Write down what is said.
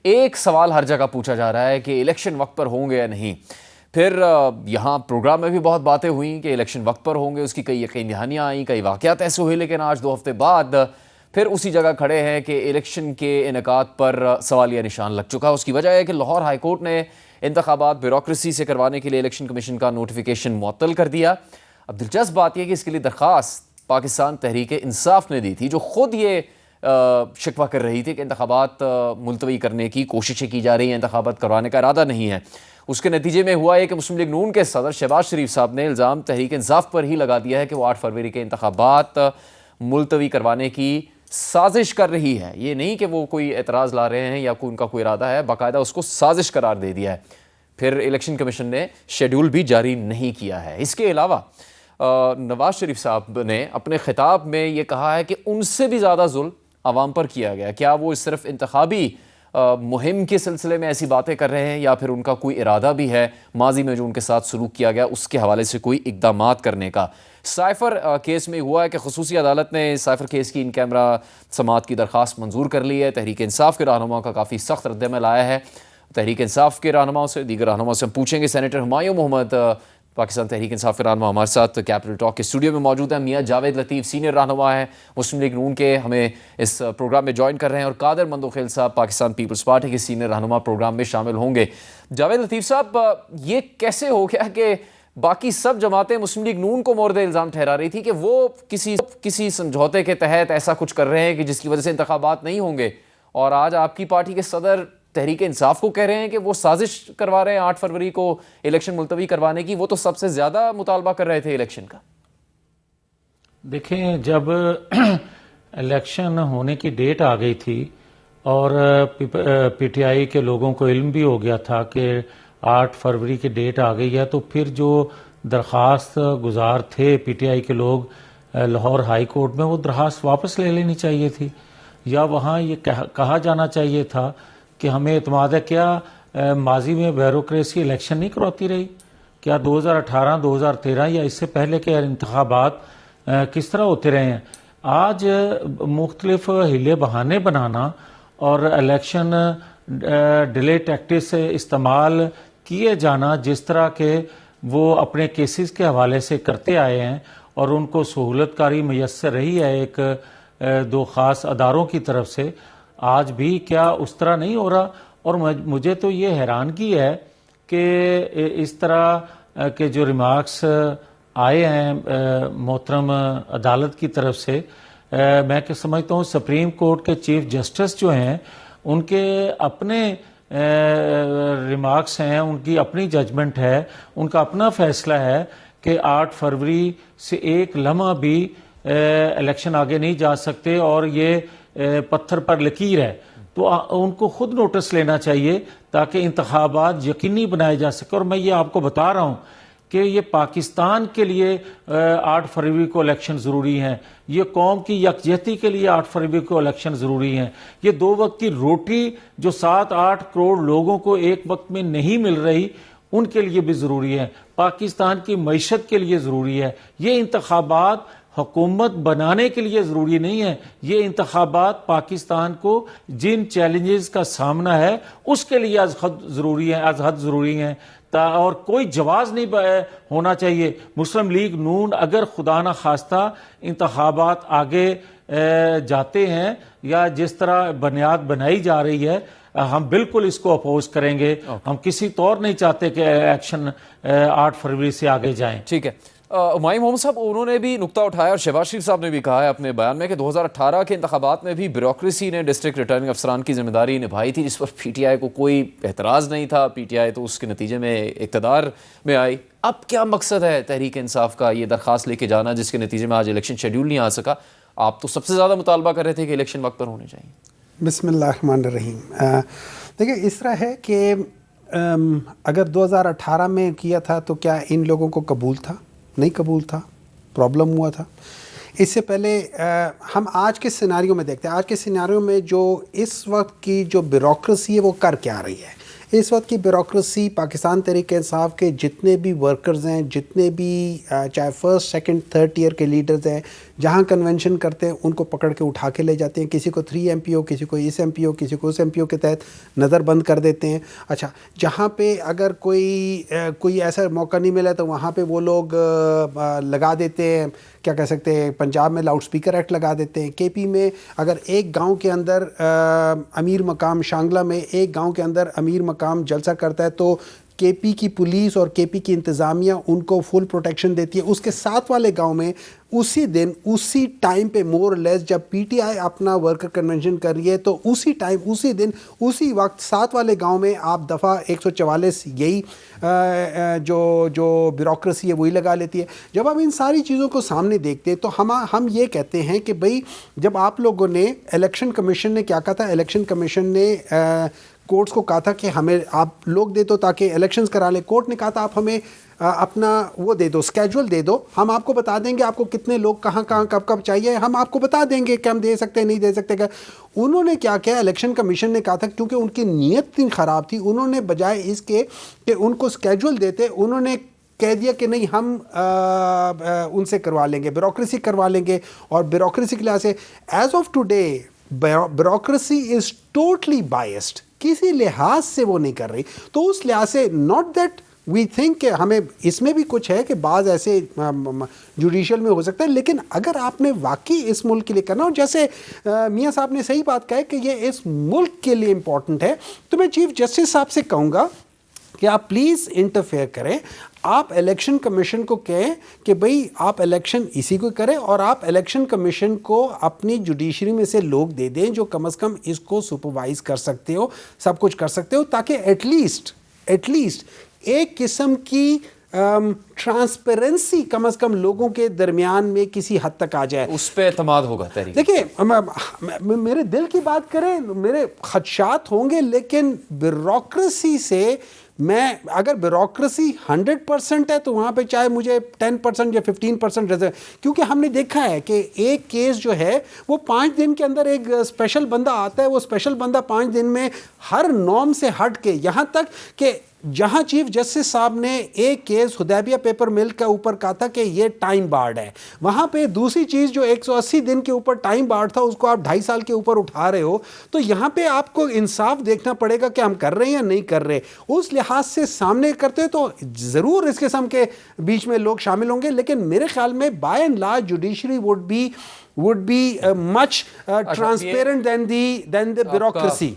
ایک سوال ہر جگہ پوچھا جا رہا ہے کہ الیکشن وقت پر ہوں گے یا نہیں. پھر یہاں پروگرام میں بھی بہت باتیں ہوئیں کہ الیکشن وقت پر ہوں گے, اس کی کئی یقین دہانیاں آئیں, کئی واقعات ایسے ہوئے, لیکن آج 2 ہفتے بعد پھر اسی جگہ کھڑے ہیں کہ الیکشن کے انعقاد پر سوالیہ نشان لگ چکا. اس کی وجہ ہے کہ لاہور ہائی کورٹ نے انتخابات بیوروکریسی سے کروانے کے لیے الیکشن کمیشن کا نوٹیفیکیشن معطل کر دیا. اب دلچسپ بات یہ کہ اس کے لیے درخواست پاکستان تحریک انصاف نے دی تھی, جو خود یہ شکوہ کر رہی تھی کہ انتخابات ملتوی کرنے کی کوششیں کی جا رہی ہیں, انتخابات کروانے کا ارادہ نہیں ہے. اس کے نتیجے میں ہوا ہے کہ مسلم لیگ نون کے صدر شہباز شریف صاحب نے الزام تحریک انصاف پر ہی لگا دیا ہے کہ وہ 8 فروری کے انتخابات ملتوی کروانے کی سازش کر رہی ہے. یہ نہیں کہ وہ کوئی اعتراض لا رہے ہیں یا ان کا کوئی ارادہ ہے, باقاعدہ اس کو سازش قرار دے دیا ہے. پھر الیکشن کمیشن نے شیڈول بھی جاری نہیں کیا ہے. اس کے علاوہ نواز شریف صاحب نے اپنے خطاب میں یہ کہا ہے کہ ان سے بھی زیادہ ظلم عوام پر کیا گیا. کیا وہ صرف انتخابی مہم کے سلسلے میں ایسی باتیں کر رہے ہیں یا پھر ان کا کوئی ارادہ بھی ہے ماضی میں جو ان کے ساتھ سلوک کیا گیا اس کے حوالے سے کوئی اقدامات کرنے کا؟ سائفر کیس میں ہوا ہے کہ خصوصی عدالت نے سائفر کیس کی ان کیمرہ سماعت کی درخواست منظور کر لی ہے. تحریک انصاف کے رہنماؤں کا کافی سخت رد عمل آیا ہے. تحریک انصاف کے رہنماؤں سے, دیگر رہنماؤں سے ہم پوچھیں گے. سینیٹر ہمایوں محمد پاکستان تحریک انصاف کے رہنما ہمارے ساتھ کیپٹل ٹاک کے اسٹوڈیو میں موجود ہیں. میاں جاوید لطیف سینئر رہنما ہیں مسلم لیگ نون کے, ہمیں اس پروگرام میں جوائن کر رہے ہیں, اور قادر مندوخیل صاحب پاکستان پیپلز پارٹی کے سینئر رہنما پروگرام میں شامل ہوں گے. جاوید لطیف صاحب, یہ کیسے ہو گیا کہ باقی سب جماعتیں مسلم لیگ نون کو مورد الزام ٹھہرا رہی تھی کہ وہ کسی سمجھوتے کے تحت ایسا کچھ کر رہے ہیں کہ جس کی وجہ سے انتخابات نہیں ہوں گے, اور آج آپ کی پارٹی کے صدر تحریک انصاف کو کہہ رہے ہیں کہ وہ سازش کروا رہے ہیں 8 فروری کو الیکشن ملتوی کروانے کی؟ وہ تو سب سے زیادہ مطالبہ کر رہے تھے الیکشن کا. دیکھیں, جب الیکشن ہونے کی ڈیٹ آ گئی تھی اور پی ٹی آئی کے لوگوں کو علم بھی ہو گیا تھا کہ 8 فروری کی ڈیٹ آ گئی ہے, تو پھر جو درخواست گزار تھے پی ٹی آئی کے لوگ لاہور ہائی کورٹ میں, وہ درخواست واپس لے لینی چاہیے تھی, یا وہاں یہ کہا جانا چاہیے تھا کہ ہمیں اعتماد ہے. کیا ماضی میں بیوروکریسی الیکشن نہیں کرواتی رہی؟ کیا 2018 2013 یا اس سے پہلے کے انتخابات کس طرح ہوتے رہے ہیں؟ آج مختلف ہیلے بہانے بنانا اور الیکشن ڈیلے ٹیکٹکس سے استعمال کیے جانا, جس طرح کہ وہ اپنے کیسز کے حوالے سے کرتے آئے ہیں اور ان کو سہولت کاری میسر رہی ہے ایک 2 خاص اداروں کی طرف سے, آج بھی کیا اس طرح نہیں ہو رہا؟ اور مجھے تو یہ حیرانگی ہے کہ اس طرح کے جو ریمارکس آئے ہیں محترم عدالت کی طرف سے, میں کہ سمجھتا ہوں سپریم کورٹ کے چیف جسٹس جو ہیں ان کے اپنے ریمارکس ہیں, ان کی اپنی ججمنٹ ہے, ان کا اپنا فیصلہ ہے کہ 8 فروری سے ایک لمحہ بھی الیکشن آگے نہیں جا سکتے, اور یہ پتھر پر لکیر ہے. تو ان کو خود نوٹس لینا چاہیے تاکہ انتخابات یقینی بنائے جا سکے. اور میں یہ آپ کو بتا رہا ہوں کہ یہ پاکستان کے لیے 8 فروری کو الیکشن ضروری ہیں, یہ قوم کی یکجہتی کے لیے 8 فروری کو الیکشن ضروری ہیں, یہ 2 وقت کی روٹی جو 7-8 کروڑ لوگوں کو ایک وقت میں نہیں مل رہی ان کے لیے بھی ضروری ہے, پاکستان کی معیشت کے لیے ضروری ہے. یہ انتخابات حکومت بنانے کے لیے ضروری نہیں ہے, یہ انتخابات پاکستان کو جن چیلنجز کا سامنا ہے اس کے لیے از حد ضروری ہیں, اور کوئی جواز نہیں ہونا چاہیے. مسلم لیگ نون اگر خدا نہ خواستہ انتخابات آگے جاتے ہیں یا جس طرح بنیاد بنائی جا رہی ہے, ہم بالکل اس کو اپوز کریں گے. ہم کسی طور نہیں چاہتے کہ ایکشن 8 فروری سے آگے جائیں. ٹھیک ہے. ہمایوں محمد صاحب, انہوں نے بھی نقطہ اٹھایا اور شہباز شریف صاحب نے بھی کہا ہے اپنے بیان میں کہ 2018 کے انتخابات میں بھی بیوروکریسی نے ڈسٹرکٹ ریٹرننگ افسران کی ذمہ داری نبھائی تھی, جس پر پی ٹی آئی کو کوئی اعتراض نہیں تھا. پی ٹی آئی تو اس کے نتیجے میں اقتدار میں آئی. اب کیا مقصد ہے تحریک انصاف کا یہ درخواست لے کے جانا جس کے نتیجے میں آج الیکشن شیڈیول نہیں آ سکا؟ آپ تو سب سے زیادہ مطالبہ کر رہے تھے کہ الیکشن وقت پر ہونے چاہیے. بسم اللہ الرحمن الرحیم. دیکھیں, اس طرح ہے کہ اگر 2018 میں کیا تھا تو کیا ان لوگوں کو قبول تھا؟ نہیں قبول تھا, پرابلم ہوا تھا. اس سے پہلے ہم آج کے سیناریو میں دیکھتے ہیں, آج کے سیناریو میں جو اس وقت کی جو بیوروکریسی ہے وہ کر کیا رہی ہے. اس وقت کی بیوروکریسی پاکستان تحریک انصاف کے جتنے بھی ورکرز ہیں، جتنے بھی چاہے فرسٹ سیکنڈ تھرڈ ٹیئر کے لیڈرز ہیں، جہاں کنونشن کرتے ہیں ان کو پکڑ کے اٹھا کے لے جاتے ہیں، کسی کو 3 MPO، کسی کو اس MPO، کسی کو اس MPO کے تحت نظر بند کر دیتے ہیں. اچھا، جہاں پہ اگر کوئی ایسا موقع نہیں ملا تو وہاں پہ وہ لوگ لگا دیتے ہیں، کیا کہہ سکتے ہیں، پنجاب میں لاؤڈ سپیکر ایکٹ لگا دیتے ہیں. KP میں اگر ایک گاؤں کے اندر امیر مقام، شانگلہ میں ایک گاؤں کے اندر امیر مقام جلسہ کرتا ہے تو KP کی پولیس اور KP کی انتظامیہ ان کو فل پروٹیکشن دیتی ہے. اس کے ساتھ والے گاؤں میں اسی دن، اسی ٹائم پہ مور لیس جب PTI اپنا ورکر کنونشن کر رہی ہے تو اسی ٹائم، اسی دن، اسی وقت ساتھ والے گاؤں میں آپ دفعہ 144 یہی جو بیوروکریسی ہے وہی لگا لیتی ہے. جب آپ ان ساری چیزوں کو سامنے دیکھتے ہیں تو ہم یہ کہتے ہیں کہ بھئی جب آپ لوگوں نے، الیکشن کمیشن نے کیا کہا تھا، الیکشن کمیشن نے کورٹس کو کہا تھا کہ ہمیں آپ لوگ دے دو تاکہ الیکشنز کرا لیں. کورٹ نے کہا تھا آپ ہمیں اپنا وہ دے دو، اسکیجول دے دو، ہم آپ کو بتا دیں گے آپ کو کتنے لوگ کہاں کب چاہیے، ہم آپ کو بتا دیں گے کہ ہم دے سکتے ہیں نہیں دے سکتے. انہوں نے کیا کیا، الیکشن کمیشن نے کہا تھا کیونکہ ان کی نیت اتنی خراب تھی، انہوں نے بجائے اس کے کہ ان کو اسکیجول دیتے، انہوں نے کہہ دیا کہ نہیں ہم ان سے کروا لیں گے، بیوروکریسی کروا لیں گے. اور بیوروکریسی کے لحاظ سے as of today bureaucracy is totally biased, کسی لحاظ سے وہ نہیں کر رہی. تو اس لحاظ سے ناٹ دیٹ وی تھنک کہ ہمیں اس میں بھی کچھ ہے کہ بعض ایسے جوڈیشل میں ہو سکتا ہے، لیکن اگر آپ نے واقعی اس ملک کے لیے کرنا، اور جیسے میاں صاحب نے صحیح بات کہا ہے کہ یہ اس ملک کے لیے امپورٹنٹ ہے، تو میں چیف جسٹس صاحب سے کہوں گا کہ آپ پلیز انٹرفیئر کریں. آپ الیکشن کمیشن کو کہیں کہ بھئی آپ الیکشن اسی کو کریں، اور آپ الیکشن کمیشن کو اپنی جوڈیشری میں سے لوگ دے دیں جو کم از کم اس کو سپروائز کر سکتے ہو، سب کچھ کر سکتے ہو، تاکہ ایٹ لیسٹ ایک قسم کی ٹرانسپیرنسی کم از کم لوگوں کے درمیان میں کسی حد تک آ جائے. اس پہ اعتماد ہوگا تحریک. دیکھیں، میرے دل کی بات کریں، میرے خدشات ہوں گے، لیکن بیوروکریسی سے میں اگر بیوروکریسی 100% ہے تو وہاں پہ چاہے مجھے 10% یا 15% ریزرو، کیونکہ ہم نے دیکھا ہے کہ ایک کیس جو ہے وہ 5 دن کے اندر ایک اسپیشل بندہ آتا ہے، وہ اسپیشل بندہ 5 دن میں ہر نارم سے ہٹ کے، یہاں تک کہ جہاں چیف جسٹس صاحب نے ایک کیس حدیبیہ پیپر مل کے اوپر کہا تھا کہ یہ ٹائم بارڈ ہے، وہاں پہ دوسری چیز جو 180 دن کے اوپر ٹائم بارڈ تھا اس کو آپ 2.5 سال کے اوپر اٹھا رہے ہو. تو یہاں پہ آپ کو انصاف دیکھنا پڑے گا کہ ہم کر رہے ہیں یا نہیں کر رہے. اس لحاظ سے سامنے کرتے تو ضرور اس قسم کے بیچ میں لوگ شامل ہوں گے، لیکن میرے خیال میں by and large judiciary would be much transparent than the bureaucracy.